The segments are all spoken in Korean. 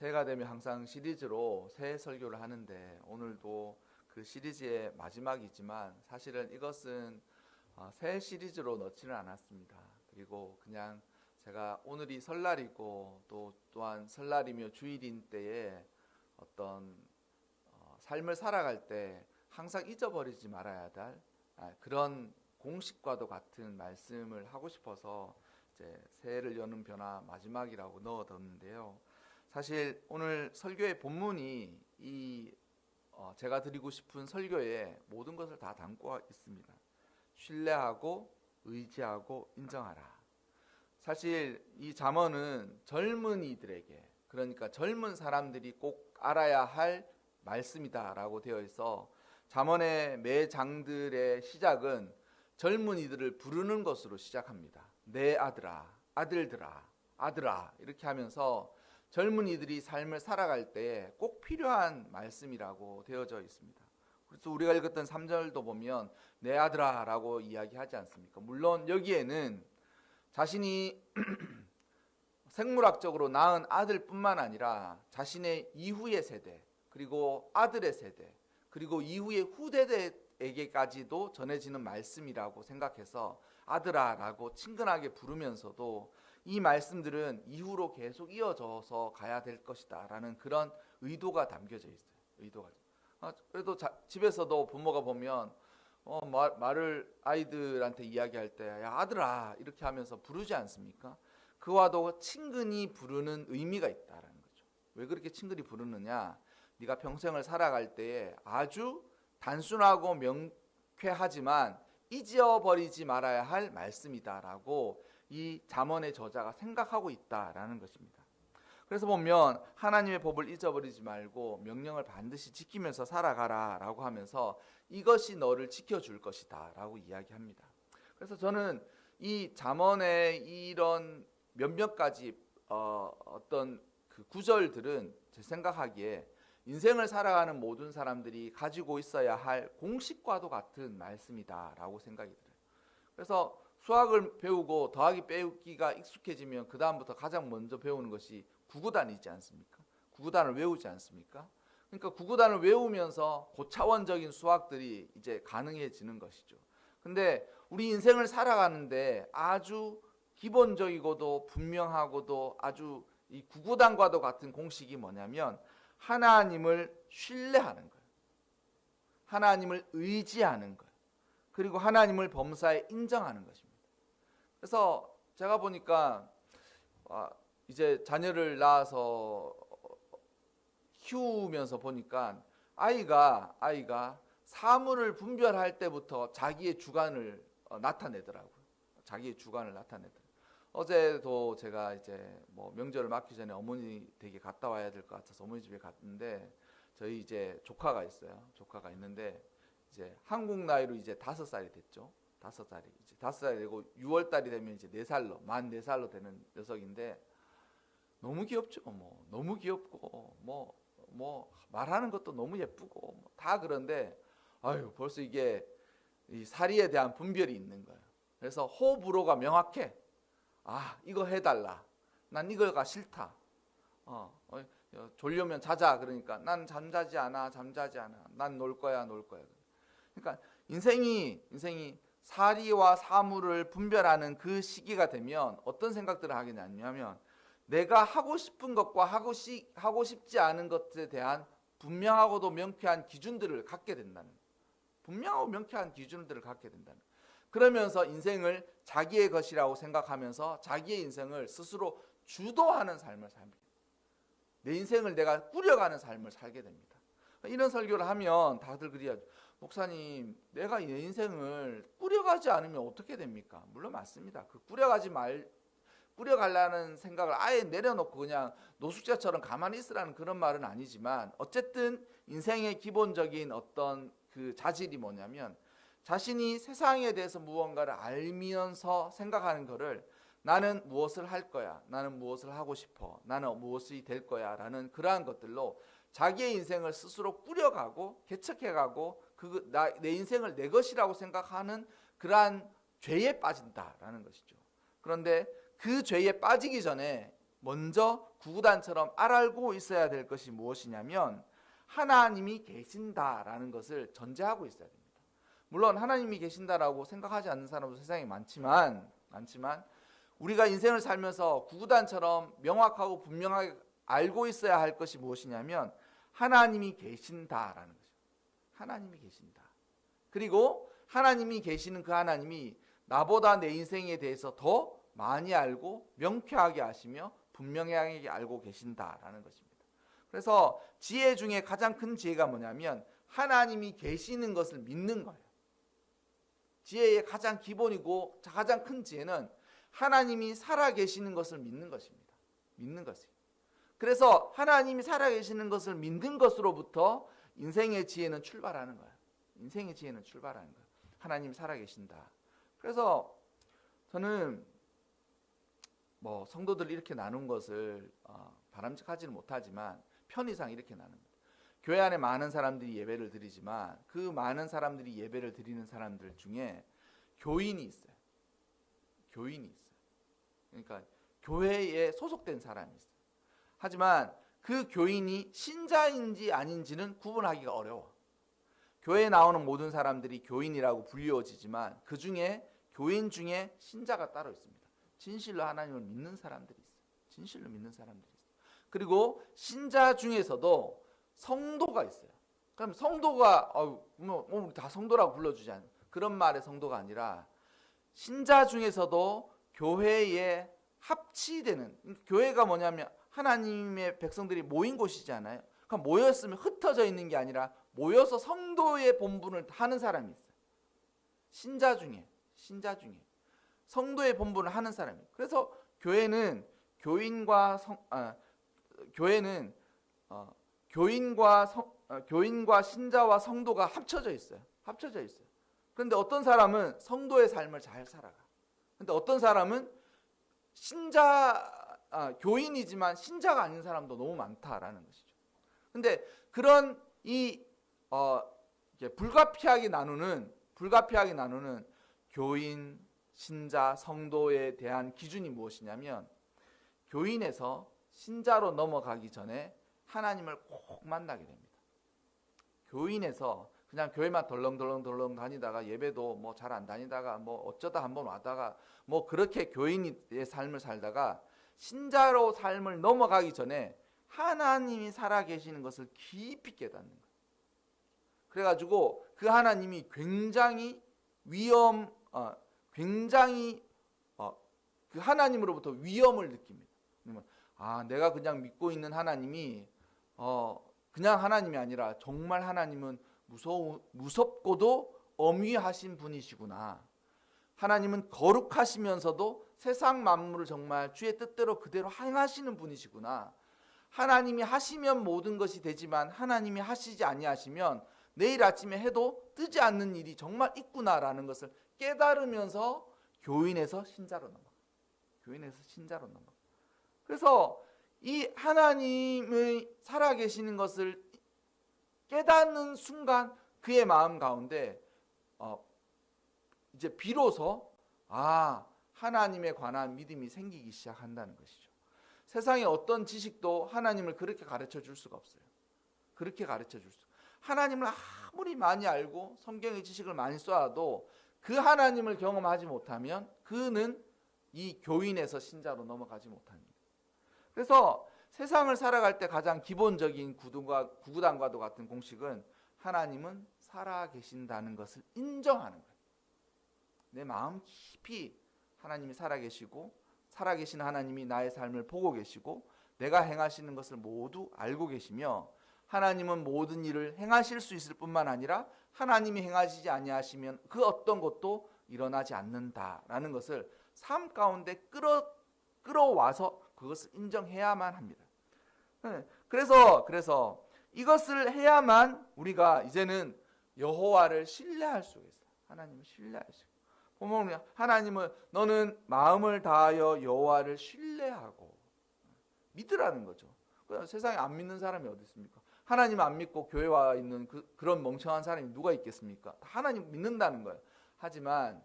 새해가 되면 항상 시리즈로 새해 설교를 하는데 오늘도 그 시리즈의 마지막이지만 사실은 이것은 새해 시리즈로 넣지는 않았습니다. 그리고 그냥 제가 오늘이 설날이고 또한 설날이며 주일인 때에 어떤 삶을 살아갈 때 항상 잊어버리지 말아야 할 그런 공식과도 같은 말씀을 하고 싶어서 이제 새해를 여는 변화 마지막이라고 넣어뒀는데요. 사실 오늘 설교의 본문이 제가 드리고 싶은 설교의 모든 것을 다 담고 있습니다. 신뢰하고 의지하고 인정하라. 사실 이 잠언은 젊은이들에게, 그러니까 젊은 사람들이 꼭 알아야 할 말씀이다라고 되어 있어 잠언의 매 장들의 시작은 젊은이들을 부르는 것으로 시작합니다. 내 아들아, 아들들아, 아들아 이렇게 하면서 젊은이들이 삶을 살아갈 때에 꼭 필요한 말씀이라고 되어져 있습니다. 그래서 우리가 읽었던 3절도 보면 내 아들아 라고 이야기하지 않습니까? 물론 여기에는 자신이 생물학적으로 낳은 아들뿐만 아니라 자신의 이후의 세대, 그리고 아들의 세대, 그리고 이후의 후대에게까지도 전해지는 말씀이라고 생각해서 아들아 라고 친근하게 부르면서도 이 말씀들은 이후로 계속 이어져서 가야 될 것이다 라는 그런 의도가 담겨져 있어요. 의도가. 그래도 집에서도 부모가 보면 말을 아이들한테 이야기할 때 야 아들아 이렇게 하면서 부르지 않습니까? 그와도 친근히 부르는 의미가 있다라는 거죠. 왜 그렇게 친근히 부르느냐? 네가 평생을 살아갈 때에 아주 단순하고 명쾌하지만 잊어버리지 말아야 할 말씀이다라고 이 잠언의 저자가 생각하고 있다라는 것입니다. 그래서 보면 하나님의 법을 잊어버리지 말고 명령을 반드시 지키면서 살아가라 라고 하면서 이것이 너를 지켜줄 것이다 라고 이야기합니다. 그래서 저는 이 잠언의 이런 몇몇 가지 어떤 그 구절들은 제 생각하기에 인생을 살아가는 모든 사람들이 가지고 있어야 할 공식과도 같은 말씀이다 라고 생각이 들어요. 그래서 수학을 배우고 더하기 빼기가 익숙해지면 그 다음부터 가장 먼저 배우는 것이 구구단이지 않습니까? 구구단을 외우지 않습니까? 그러니까 구구단을 외우면서 고차원적인 수학들이 이제 가능해지는 것이죠. 근데 우리 인생을 살아가는데 아주 기본적이고도 분명하고도 아주 이 구구단과도 같은 공식이 뭐냐면 하나님을 신뢰하는 거예요. 하나님을 의지하는 거예요. 그리고 하나님을 범사에 인정하는 것입니다. 그래서 제가 보니까 이제 자녀를 낳아서 키우면서 보니까 아이가 사물을 분별할 때부터 자기의 주관을 나타내더라고요. 자기의 주관을 나타내더라고요. 어제도 제가 이제 명절을 맞기 전에 어머니 댁에 갔다 와야 될 것 같아서 어머니 집에 갔는데 저희 이제 조카가 있어요. 조카가 있는데 이제 한국 나이로 이제 5살이 됐죠. 5살이 이제 5살이 되고 6월 달이 되면 이제 4살로 만 4살로 되는 녀석인데 너무 귀엽죠. 너무 귀엽고 말하는 것도 너무 예쁘고 다 그런데 벌써 이게 이 사리에 대한 분별이 있는 거예요. 그래서 호불호가 명확해. 이거 해달라. 난 이거가 싫다. 졸려면 자자. 그러니까 난 잠자지 않아. 난 놀 거야. 그러니까 인생이 사리와 사물을 분별하는 그 시기가 되면 어떤 생각들을 하게 되냐면 내가 하고 싶은 것과 하고 싶지 않은 것에 대한 분명하고도 명쾌한 기준들을 갖게 된다는, 분명하고 명쾌한 기준들을 갖게 된다는. 그러면서 인생을 자기의 것이라고 생각하면서 자기의 인생을 스스로 주도하는 삶을 살게, 내 인생을 내가 꾸려가는 삶을 살게 됩니다. 이런 설교를 하면 다들 그래야죠. 목사님, 내가 내 인생을 꾸려가지 않으면 어떻게 됩니까? 물론 맞습니다. 그 꾸려가려는 생각을 아예 내려놓고 그냥 노숙자처럼 가만히 있으라는 그런 말은 아니지만 어쨌든 인생의 기본적인 어떤 그 자질이 뭐냐면 자신이 세상에 대해서 무언가를 알면서 생각하는 거를 나는 무엇을 할 거야, 나는 무엇을 하고 싶어, 나는 무엇이 될 거야 라는 그러한 것들로 자기의 인생을 스스로 꾸려가고 개척해가고 내 인생을 내 것이라고 생각하는 그러한 죄에 빠진다라는 것이죠. 그런데 그 죄에 빠지기 전에 먼저 구구단처럼 알고 있어야 될 것이 무엇이냐면 하나님이 계신다라는 것을 전제하고 있어야 됩니다. 물론 하나님이 계신다라고 생각하지 않는 사람도 세상에 많지만 우리가 인생을 살면서 구구단처럼 명확하고 분명하게 알고 있어야 할 것이 무엇이냐면 하나님이 계신다라는 거죠. 하나님이 계신다. 그리고 하나님이 계시는 그 하나님이 나보다 내 인생에 대해서 더 많이 알고 명쾌하게 아시며 분명하게 알고 계신다라는 것입니다. 그래서 지혜 중에 가장 큰 지혜가 뭐냐면 하나님이 계시는 것을 믿는 거예요. 지혜의 가장 기본이고 가장 큰 지혜는 하나님이 살아계시는 것을 믿는 것입니다. 믿는 것이에요. 그래서 하나님이 살아계시는 것을 믿는 것으로부터 인생의 지혜는 출발하는 거예요. 인생의 지혜는 출발하는 거예요. 하나님이 살아계신다. 그래서 저는 성도들 이렇게 나눈 것을 바람직하지는 못하지만 편의상 이렇게 나눕니다. 교회 안에 많은 사람들이 예배를 드리지만 그 많은 사람들이 예배를 드리는 사람들 중에 교인이 있어요. 교인이 있어요. 그러니까 교회에 소속된 사람이 있어요. 하지만 그 교인이 신자인지 아닌지는 구분하기가 어려워. 교회에 나오는 모든 사람들이 교인이라고 불리워지지만 그 중에 교인 중에 신자가 따로 있습니다. 진실로 하나님을 믿는 사람들이 있어요. 진실로 믿는 사람들이 있어요. 그리고 신자 중에서도 성도가 있어요. 그럼 성도가 우리 다 성도라고 불러주지 않아요. 그런 말의 성도가 아니라 신자 중에서도 교회에 합치되는, 교회가 뭐냐면 하나님의 백성들이 모인 곳이잖아요. 그럼 모였으면 흩어져 있는 게 아니라 모여서 성도의 본분을 하는 사람이 있어요. 신자 중에 성도의 본분을 하는 사람이에요. 그래서 교회는 교인과 신자와 성도가 합쳐져 있어요. 그런데 어떤 사람은 성도의 삶을 잘 살아가. 그런데 어떤 사람은 교인이지만 신자가 아닌 사람도 너무 많다라는 것이죠. 그런데 그런 불가피하게 나누는 교인, 신자, 성도에 대한 기준이 무엇이냐면 교인에서 신자로 넘어가기 전에 하나님을 꼭 만나게 됩니다. 교인에서 그냥 교회만 덜렁덜렁 다니다가 예배도 잘 안 다니다가 어쩌다 한번 와다가 그렇게 교인의 삶을 살다가 신자로 삶을 넘어가기 전에 하나님이 살아계시는 것을 깊이 깨닫는 거예요. 그래가지고 그 하나님이 굉장히 그 하나님으로부터 위엄을 느낍니다. 내가 그냥 믿고 있는 하나님이 그냥 하나님이 아니라 정말 하나님은 무섭고도 엄위하신 분이시구나. 하나님은 거룩하시면서도 세상 만물을 정말 주의 뜻대로 그대로 행하시는 분이시구나. 하나님이 하시면 모든 것이 되지만 하나님이 하시지 아니하시면 내일 아침에 해도 뜨지 않는 일이 정말 있구나라는 것을 깨달으면서 교인에서 신자로 넘어가. 그래서 이 하나님의 살아계시는 것을 깨닫는 순간 그의 마음 가운데 이제 비로소 하나님에 관한 믿음이 생기기 시작한다는 것이죠. 세상의 어떤 지식도 하나님을 그렇게 가르쳐 줄 수가 없어요. 하나님을 아무리 많이 알고 성경의 지식을 많이 쌓아도 그 하나님을 경험하지 못하면 그는 이 교인에서 신자로 넘어가지 못합니다. 그래서 세상을 살아갈 때 가장 기본적인 구구단과도 같은 공식은 하나님은 살아계신다는 것을 인정하는 거예요. 내 마음 깊이 하나님이 살아계시고 살아계신 하나님이 나의 삶을 보고 계시고 내가 행하시는 것을 모두 알고 계시며 하나님은 모든 일을 행하실 수 있을 뿐만 아니라 하나님이 행하시지 아니하시면 그 어떤 것도 일어나지 않는다라는 것을 삶 가운데 끌어와서 그것을 인정해야만 합니다. 그래서 이것을 해야만 우리가 이제는 여호와를 신뢰할 수가 있어요. 하나님을 신뢰할 수 있어요. 보면 하나님은 너는 마음을 다하여 여호와를 신뢰하고 믿으라는 거죠. 세상에 안 믿는 사람이 어디 있습니까? 하나님 안 믿고 교회 와 있는 그런 멍청한 사람이 누가 있겠습니까? 하나님 믿는다는 거예요. 하지만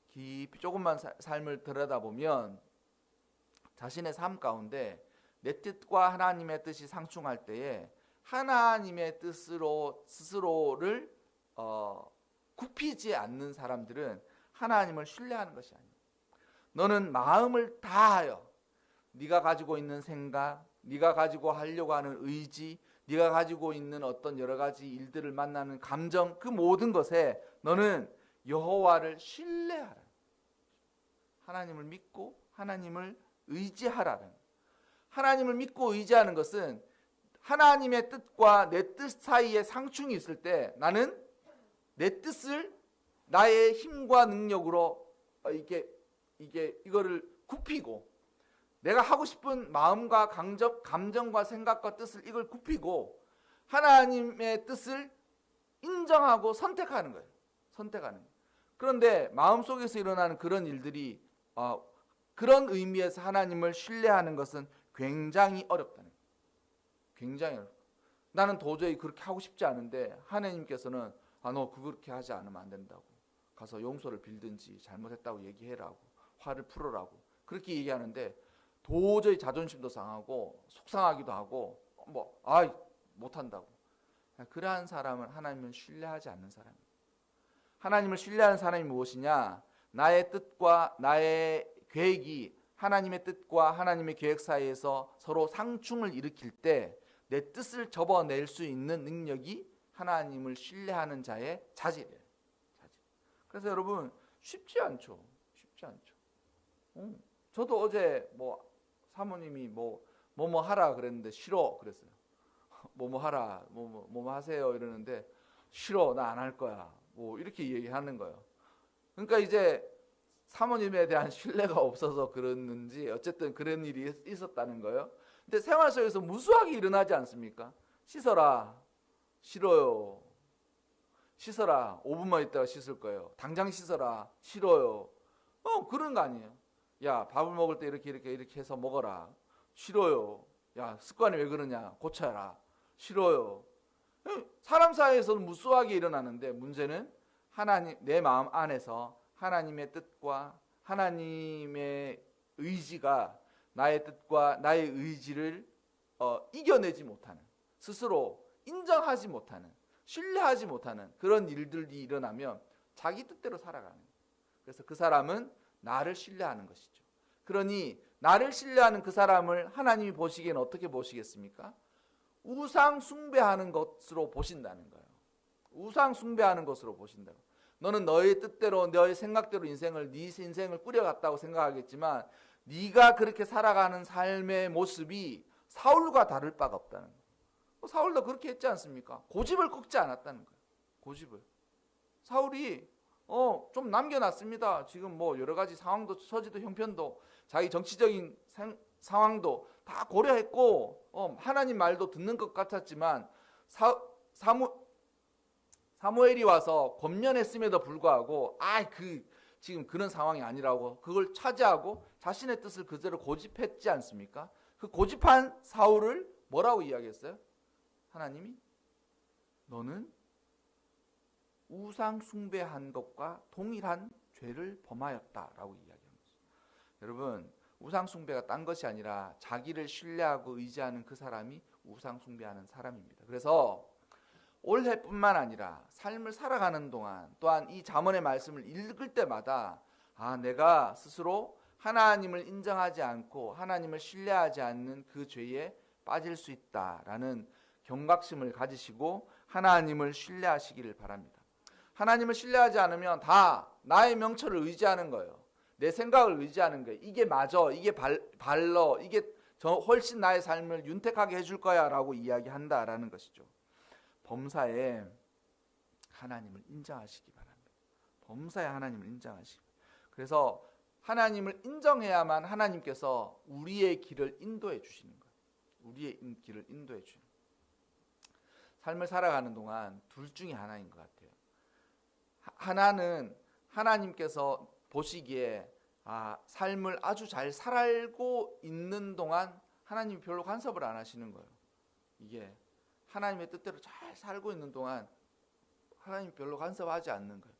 깊이 조금만 삶을 들여다보면 자신의 삶 가운데 내 뜻과 하나님의 뜻이 상충할 때에 하나님의 뜻으로 스스로를 굽히지 않는 사람들은 하나님을 신뢰하는 것이 아니에요. 너는 마음을 다하여 네가 가지고 있는 생각, 네가 가지고 하려고 하는 의지, 네가 가지고 있는 어떤 여러 가지 일들을 만나는 감정, 그 모든 것에 너는 여호와를 신뢰하라. 하나님을 믿고 하나님을 의지하라는. 하나님을 믿고 의지하는 것은 하나님의 뜻과 내 뜻 사이에 상충이 있을 때 나는 내 뜻을 나의 힘과 능력으로 이거를 굽히고, 내가 하고 싶은 마음과 감정과 생각과 뜻을 이걸 굽히고 하나님의 뜻을 인정하고 선택하는 거예요. 선택하는 거예요. 그런데 마음속에서 일어나는 그런 일들이 그런 의미에서 하나님을 신뢰하는 것은 굉장히 어렵다는 거예요. 굉장히 어렵다. 나는 도저히 그렇게 하고 싶지 않은데 하나님께서는 너 그렇게 하지 않으면 안 된다고, 가서 용서를 빌든지 잘못했다고 얘기해라고, 화를 풀어라고 그렇게 얘기하는데 도저히 자존심도 상하고 속상하기도 하고 못한다고. 그러한 사람은 하나님을 신뢰하지 않는 사람이에요. 하나님을 신뢰하는 사람이 무엇이냐? 나의 뜻과 나의 계획이 하나님의 뜻과 하나님의 계획 사이에서 서로 상충을 일으킬 때 내 뜻을 접어낼 수 있는 능력이 하나님을 신뢰하는 자의 자질이에요. 자질. 그래서 여러분 쉽지 않죠. 쉽지 않죠. 저도 어제 사모님이 뭐뭐 하라 그랬는데 싫어 그랬어요. 뭐뭐 하라, 뭐뭐 하세요 이러는데 싫어, 나 안 할 거야. 이렇게 얘기하는 거예요. 그러니까 이제 사모님에 대한 신뢰가 없어서 그랬는지 어쨌든 그런 일이 있었다는 거예요. 근데 생활 속에서 무수하게 일어나지 않습니까? 씻어라, 싫어요. 씻어라, 5분만 있다가 씻을 거예요. 당장 씻어라, 싫어요. 그런 거 아니에요. 야, 밥을 먹을 때 이렇게 해서 먹어라, 싫어요. 야, 습관이 왜 그러냐, 고쳐라, 싫어요. 사람 사이에서는 무수하게 일어나는데 문제는 하나님, 내 마음 안에서 하나님의 뜻과 하나님의 의지가 나의 뜻과 나의 의지를 이겨내지 못하는, 스스로 인정하지 못하는, 신뢰하지 못하는 그런 일들이 일어나면 자기 뜻대로 살아가는 거예요. 그래서 그 사람은 나를 신뢰하는 것이죠. 그러니 나를 신뢰하는 그 사람을 하나님이 보시기에는 어떻게 보시겠습니까? 우상 숭배하는 것으로 보신다는 거예요. 우상 숭배하는 것으로 보신다고. 너는 너의 뜻대로, 너의 생각대로 네 인생을 꾸려갔다고 생각하겠지만 네가 그렇게 살아가는 삶의 모습이 사울과 다를 바가 없다는 거예요. 사울도 그렇게 했지 않습니까? 고집을 꺾지 않았다는 거예요. 고집을. 사울이 좀 남겨놨습니다. 지금 여러 가지 상황도, 처지도, 형편도, 자기 정치적인 상황도 다 고려했고 하나님 말도 듣는 것 같았지만 사무엘이 와서 권면했음에도 불구하고 지금 그런 상황이 아니라고 그걸 차지하고 자신의 뜻을 그대로 고집했지 않습니까? 그 고집한 사울을 뭐라고 이야기했어요? 하나님이 너는 우상 숭배한 것과 동일한 죄를 범하였다라고 이야기합니다. 여러분, 우상 숭배가 딴 것이 아니라 자기를 신뢰하고 의지하는 그 사람이 우상 숭배하는 사람입니다. 그래서 올해뿐만 아니라 삶을 살아가는 동안 또한 이 잠언의 말씀을 읽을 때마다 내가 스스로 하나님을 인정하지 않고 하나님을 신뢰하지 않는 그 죄에 빠질 수 있다라는 경각심을 가지시고 하나님을 신뢰하시기를 바랍니다. 하나님을 신뢰하지 않으면 다 나의 명철을 의지하는 거예요. 내 생각을 의지하는 거예요. 이게 맞아, 이게 발러, 이게 훨씬 나의 삶을 윤택하게 해줄 거야 라고 이야기한다라는 것이죠. 범사에 하나님을 인정하시기 바랍니다. 범사에 하나님을 인정하시기. 그래서 하나님을 인정해야만 하나님께서 우리의 길을 인도해 주시는 거예요. 우리의 길을 인도해 주시는 거예요. 삶을 살아가는 동안 둘 중에 하나인 것 같아요. 하나는 하나님께서 보시기에 삶을 아주 잘 살고 있는 동안 하나님이 별로 간섭을 안 하시는 거예요. 이게 하나님의 뜻대로 잘 살고 있는 동안 하나님 별로 간섭하지 않는 거예요.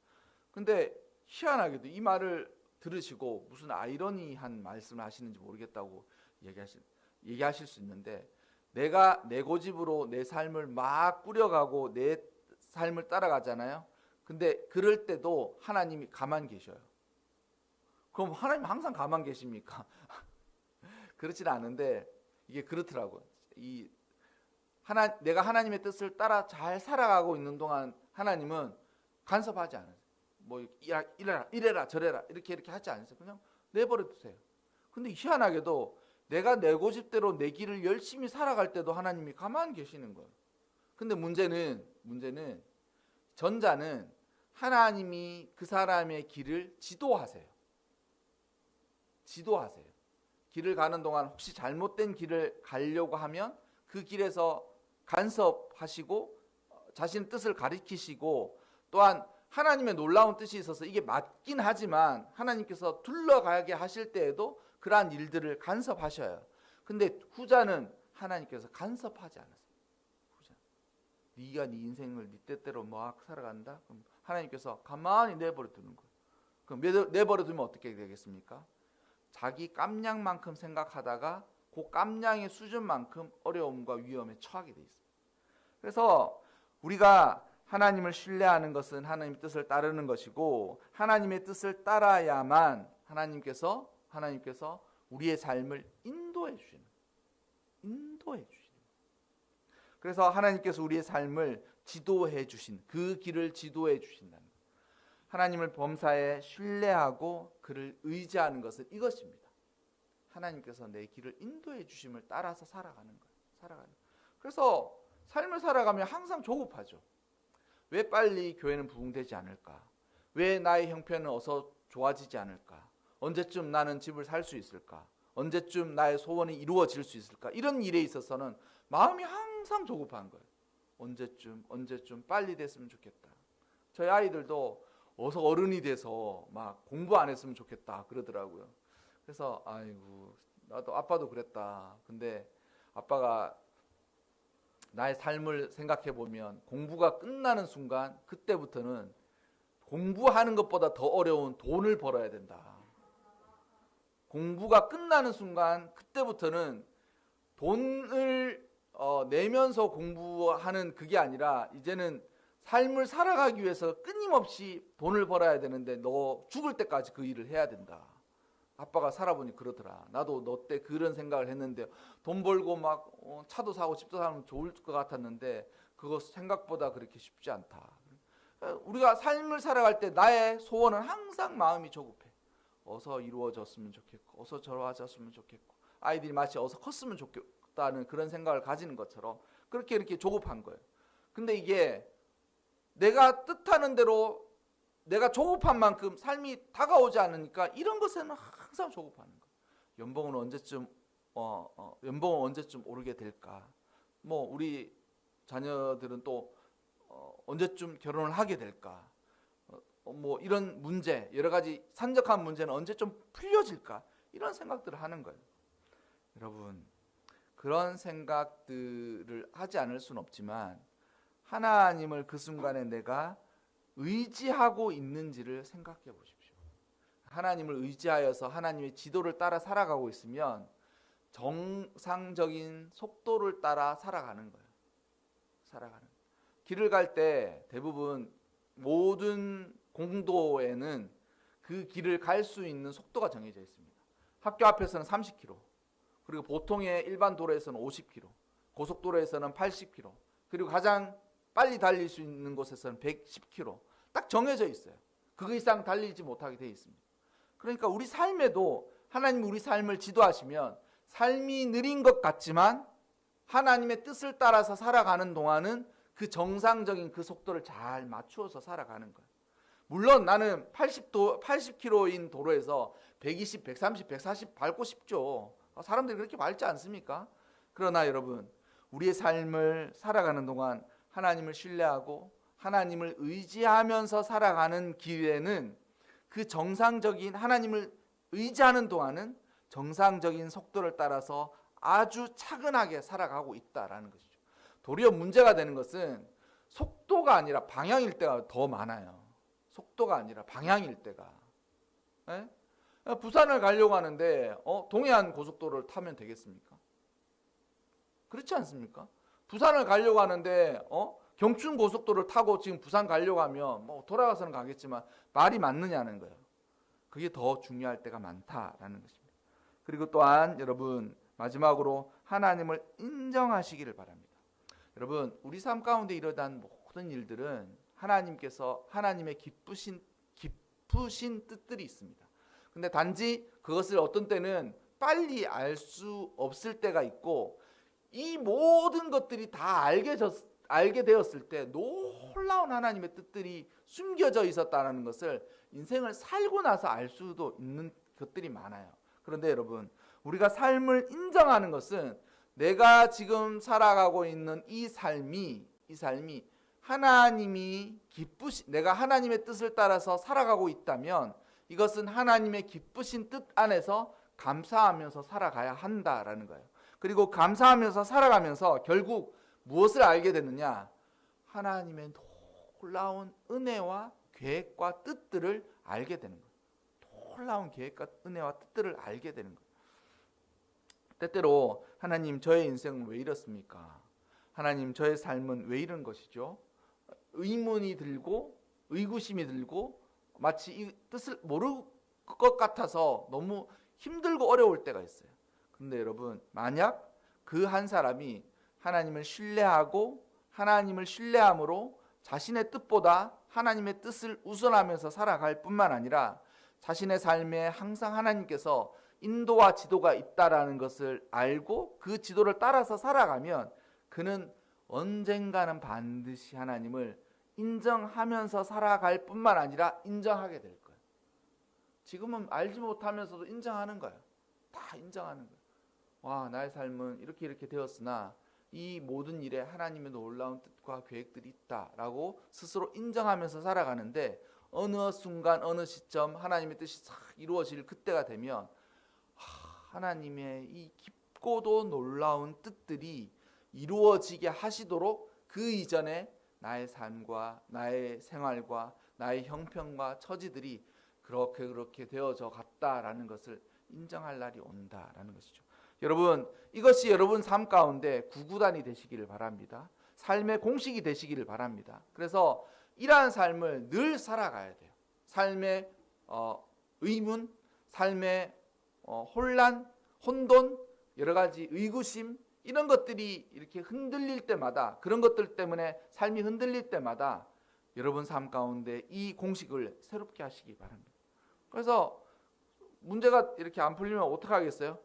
근데 희한하게도 이 말을 들으시고 무슨 아이러니한 말씀을 하시는지 모르겠다고 얘기하실 수 있는데, 내가 내 고집으로 내 삶을 막 꾸려가고 내 삶을 따라가잖아요. 근데 그럴 때도 하나님이 가만 계셔요. 그럼 하나님 항상 가만 계십니까? 그렇진 않은데 이게 그렇더라고요. 내가 하나님의 뜻을 따라 잘 살아가고 있는 동안 하나님은 간섭하지 않으세요. 뭐 이래라 저래라 이렇게 하지 않으세요. 그냥 내버려 두세요. 근데 희한하게도 내가 내 고집대로 내 길을 열심히 살아갈 때도 하나님이 가만히 계시는 거예요. 근데 문제는 전자는 하나님이 그 사람의 길을 지도하세요. 길을 가는 동안 혹시 잘못된 길을 가려고 하면 그 길에서 간섭하시고 자신의 뜻을 가리키시고, 또한 하나님의 놀라운 뜻이 있어서 이게 맞긴 하지만 하나님께서 둘러가게 하실 때에도 그러한 일들을 간섭하셔요. 근데 후자는 하나님께서 간섭하지 않으세요. 네가 네 인생을 네 뜻대로 막 살아간다? 그럼 하나님께서 가만히 내버려 두는 거예요. 그럼 내버려 두면 어떻게 되겠습니까? 자기 깜냥만큼 생각하다가 그 깜냥의 수준만큼 어려움과 위험에 처하게 돼 있습니다. 그래서 우리가 하나님을 신뢰하는 것은 하나님의 뜻을 따르는 것이고, 하나님의 뜻을 따라야만 하나님께서 우리의 삶을 인도해 주시는. 그래서 하나님께서 우리의 삶을 지도해 주신, 그 길을 지도해 주신다는 것. 하나님을 범사에 신뢰하고 그를 의지하는 것은 이것입니다. 하나님께서 내 길을 인도해 주심을 따라서 살아가는 거예요. 그래서 삶을 살아가면 항상 조급하죠. 왜 빨리 교회는 부흥되지 않을까? 왜 나의 형편은 어서 좋아지지 않을까? 언제쯤 나는 집을 살 수 있을까? 언제쯤 나의 소원이 이루어질 수 있을까? 이런 일에 있어서는 마음이 항상 조급한 거예요. 언제쯤 빨리 됐으면 좋겠다. 저희 아이들도 어서 어른이 돼서 막 공부 안 했으면 좋겠다 그러더라고요. 그래서 아이고, 나도 아빠도 그랬다. 근데 아빠가 나의 삶을 생각해 보면 공부가 끝나는 순간 그때부터는 공부하는 것보다 더 어려운 돈을 벌어야 된다. 공부가 끝나는 순간 그때부터는 돈을 내면서 공부하는 그게 아니라 이제는 삶을 살아가기 위해서 끊임없이 돈을 벌어야 되는데 너 죽을 때까지 그 일을 해야 된다. 아빠가 살아보니 그러더라. 나도 너 때 그런 생각을 했는데 돈 벌고 막 차도 사고 집도 사면 좋을 것 같았는데 그거 생각보다 그렇게 쉽지 않다. 우리가 삶을 살아갈 때 나의 소원은 항상 마음이 조급해. 어서 이루어졌으면 좋겠고 어서 좋아졌으면 좋겠고 아이들이 마치 어서 컸으면 좋겠다는 그런 생각을 가지는 것처럼 그렇게 이렇게 조급한 거예요. 근데 이게 내가 뜻하는 대로 내가 조급한 만큼 삶이 다가오지 않으니까 이런 것에는 항상 조급하는 거예요. 연봉은 언제쯤 오르게 될까? 뭐 우리 자녀들은 또 언제쯤 결혼을 하게 될까? 뭐 이런 문제, 여러 가지 산적한 문제는 언제쯤 풀려질까? 이런 생각들을 하는 거예요. 여러분, 그런 생각들을 하지 않을 수는 없지만 하나님을 그 순간에 내가 의지하고 있는지를 생각해 보십시오. 하나님을 의지하여서 하나님의 지도를 따라 살아가고 있으면 정상적인 속도를 따라 살아가는 거예요. 길을 갈 때 대부분 모든 공도에는 그 길을 갈 수 있는 속도가 정해져 있습니다. 학교 앞에서는 30km, 그리고 보통의 일반 도로에서는 50km, 고속도로에서는 80km, 그리고 가장 빨리 달릴 수 있는 곳에서는 110km 딱 정해져 있어요. 그 이상 달리지 못하게 되어 있습니다. 그러니까 우리 삶에도 하나님이 우리 삶을 지도하시면 삶이 느린 것 같지만 하나님의 뜻을 따라서 살아가는 동안은 그 정상적인 그 속도를 잘 맞추어서 살아가는 거예요. 물론 나는 80km인 도로에서 120, 130, 140 밟고 싶죠. 사람들이 그렇게 밟지 않습니까? 그러나 여러분, 우리의 삶을 살아가는 동안 하나님을 신뢰하고 하나님을 의지하면서 살아가는 기회는 그 정상적인 하나님을 의지하는 동안은 정상적인 속도를 따라서 아주 차근하게 살아가고 있다라는 것이죠. 도리어 문제가 되는 것은 속도가 아니라 방향일 때가 더 많아요. 속도가 아니라 방향일 때가. 네? 부산을 가려고 하는데 동해안 고속도로를 타면 되겠습니까? 그렇지 않습니까? 부산을 가려고 하는데 경춘 고속도로를 타고 지금 부산 가려고 하면 뭐 돌아가서는 가겠지만 말이 맞느냐는 거예요. 그게 더 중요할 때가 많다라는 것입니다. 그리고 또한 여러분 마지막으로 하나님을 인정하시기를 바랍니다. 여러분 우리 삶 가운데 일어난 모든 일들은 하나님께서 하나님의 기쁘신 뜻들이 있습니다. 근데 단지 그것을 어떤 때는 빨리 알 수 없을 때가 있고 이 모든 것들이 다 알게 되었을 때 놀라운 하나님의 뜻들이 숨겨져 있었다는 것을 인생을 살고 나서 알 수도 있는 것들이 많아요. 그런데 여러분 우리가 삶을 인정하는 것은 내가 지금 살아가고 있는 이 삶이 하나님이 내가 하나님의 뜻을 따라서 살아가고 있다면 이것은 하나님의 기쁘신 뜻 안에서 감사하면서 살아가야 한다라는 거예요. 그리고 감사하면서 살아가면서 결국 무엇을 알게 되느냐? 하나님의 놀라운 은혜와 계획과 뜻들을 알게 되는 거예요. 놀라운 계획과 은혜와 뜻들을 알게 되는 거예요. 때때로 하나님 저의 인생은 왜 이렇습니까? 하나님 저의 삶은 왜 이런 것이죠? 의문이 들고 의구심이 들고 마치 이 뜻을 모를 것 같아서 너무 힘들고 어려울 때가 있어요. 근데 여러분 만약 그 한 사람이 하나님을 신뢰하고 하나님을 신뢰함으로 자신의 뜻보다 하나님의 뜻을 우선하면서 살아갈 뿐만 아니라 자신의 삶에 항상 하나님께서 인도와 지도가 있다라는 것을 알고 그 지도를 따라서 살아가면 그는 언젠가는 반드시 하나님을 인정하면서 살아갈 뿐만 아니라 인정하게 될 거예요. 지금은 알지 못하면서도 인정하는 거예요. 다 인정하는 거예요. 와, 나의 삶은 이렇게 되었으나 이 모든 일에 하나님의 놀라운 뜻과 계획들이 있다라고 스스로 인정하면서 살아가는데 어느 순간 어느 시점 하나님의 뜻이 싹 이루어질 그때가 되면 하나님의 이 깊고도 놀라운 뜻들이 이루어지게 하시도록 그 이전에 나의 삶과 나의 생활과 나의 형편과 처지들이 그렇게 되어져 갔다라는 것을 인정할 날이 온다라는 것이죠. 여러분 이것이 여러분 삶 가운데 구구단이 되시기를 바랍니다. 삶의 공식이 되시기를 바랍니다. 그래서 이러한 삶을 늘 살아가야 돼요. 삶의 의문, 삶의 혼란, 혼돈, 여러 가지 의구심 이런 것들이 이렇게 흔들릴 때마다 그런 것들 때문에 삶이 흔들릴 때마다 여러분 삶 가운데 이 공식을 새롭게 하시기 바랍니다. 그래서 문제가 이렇게 안 풀리면 어떻게 하겠어요?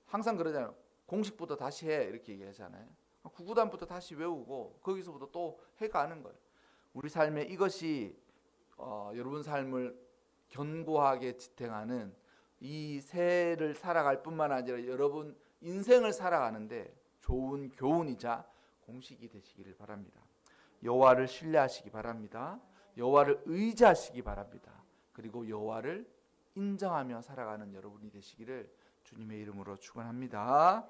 항상 그러잖아요. 공식부터 다시 해 이렇게 얘기하잖아요. 구구단부터 다시 외우고 거기서부터 또 해가는 거예요. 우리 삶에 이것이 여러분 삶을 견고하게 지탱하는 이 새를 살아갈 뿐만 아니라 여러분 인생을 살아가는데 좋은 교훈이자 공식이 되시기를 바랍니다. 여호와를 신뢰하시기 바랍니다. 여호와를 의지하시기 바랍니다. 그리고 여호와를 인정하며 살아가는 여러분이 되시기를 주님의 이름으로 축원합니다.